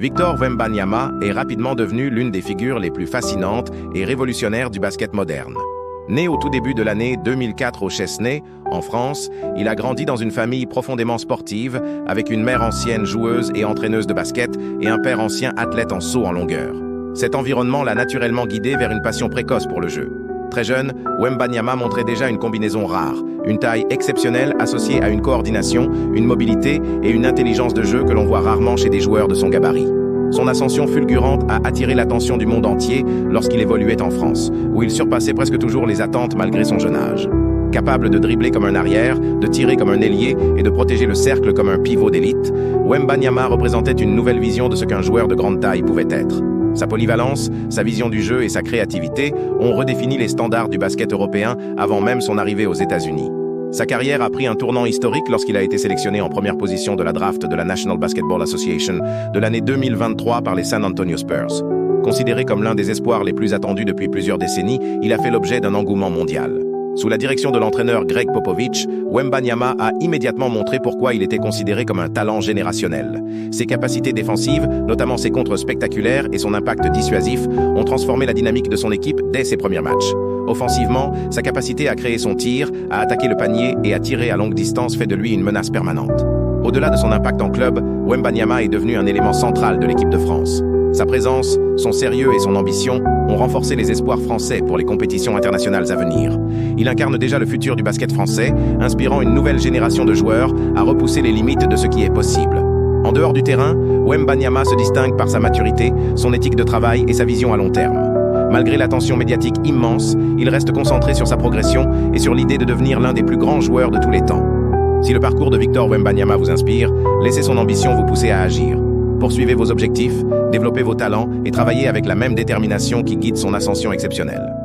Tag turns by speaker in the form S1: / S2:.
S1: Victor Wembanyama est rapidement devenu l'une des figures les plus fascinantes et révolutionnaires du basket moderne. Né au tout début de l'année 2004 au Chesnay, en France, il a grandi dans une famille profondément sportive, avec une mère ancienne joueuse et entraîneuse de basket et un père ancien athlète en saut en longueur. Cet environnement l'a naturellement guidé vers une passion précoce pour le jeu. Très jeune, Wembanyama montrait déjà une combinaison rare, une taille exceptionnelle associée à une coordination, une mobilité et une intelligence de jeu que l'on voit rarement chez des joueurs de son gabarit. Son ascension fulgurante a attiré l'attention du monde entier lorsqu'il évoluait en France, où il surpassait presque toujours les attentes malgré son jeune âge. Capable de dribbler comme un arrière, de tirer comme un ailier et de protéger le cercle comme un pivot d'élite, Wembanyama représentait une nouvelle vision de ce qu'un joueur de grande taille pouvait être. Sa polyvalence, sa vision du jeu et sa créativité ont redéfini les standards du basket européen avant même son arrivée aux États-Unis. Sa carrière a pris un tournant historique lorsqu'il a été sélectionné en première position de la draft de la National Basketball Association de l'année 2023 par les San Antonio Spurs. Considéré comme l'un des espoirs les plus attendus depuis plusieurs décennies, il a fait l'objet d'un engouement mondial. Sous la direction de l'entraîneur Greg Popovich, Wembanyama a immédiatement montré pourquoi il était considéré comme un talent générationnel. Ses capacités défensives, notamment ses contres spectaculaires et son impact dissuasif, ont transformé la dynamique de son équipe dès ses premiers matchs. Offensivement, sa capacité à créer son tir, à attaquer le panier et à tirer à longue distance fait de lui une menace permanente. Au-delà de son impact en club, Wembanyama est devenu un élément central de l'équipe de France. Sa présence, son sérieux et son ambition ont renforcé les espoirs français pour les compétitions internationales à venir. Il incarne déjà le futur du basket français, inspirant une nouvelle génération de joueurs à repousser les limites de ce qui est possible. En dehors du terrain, Wembanyama se distingue par sa maturité, son éthique de travail et sa vision à long terme. Malgré l'attention médiatique immense, il reste concentré sur sa progression et sur l'idée de devenir l'un des plus grands joueurs de tous les temps. Si le parcours de Victor Wembanyama vous inspire, laissez son ambition vous pousser à agir. Poursuivez vos objectifs, développez vos talents et travaillez avec la même détermination qui guide son ascension exceptionnelle.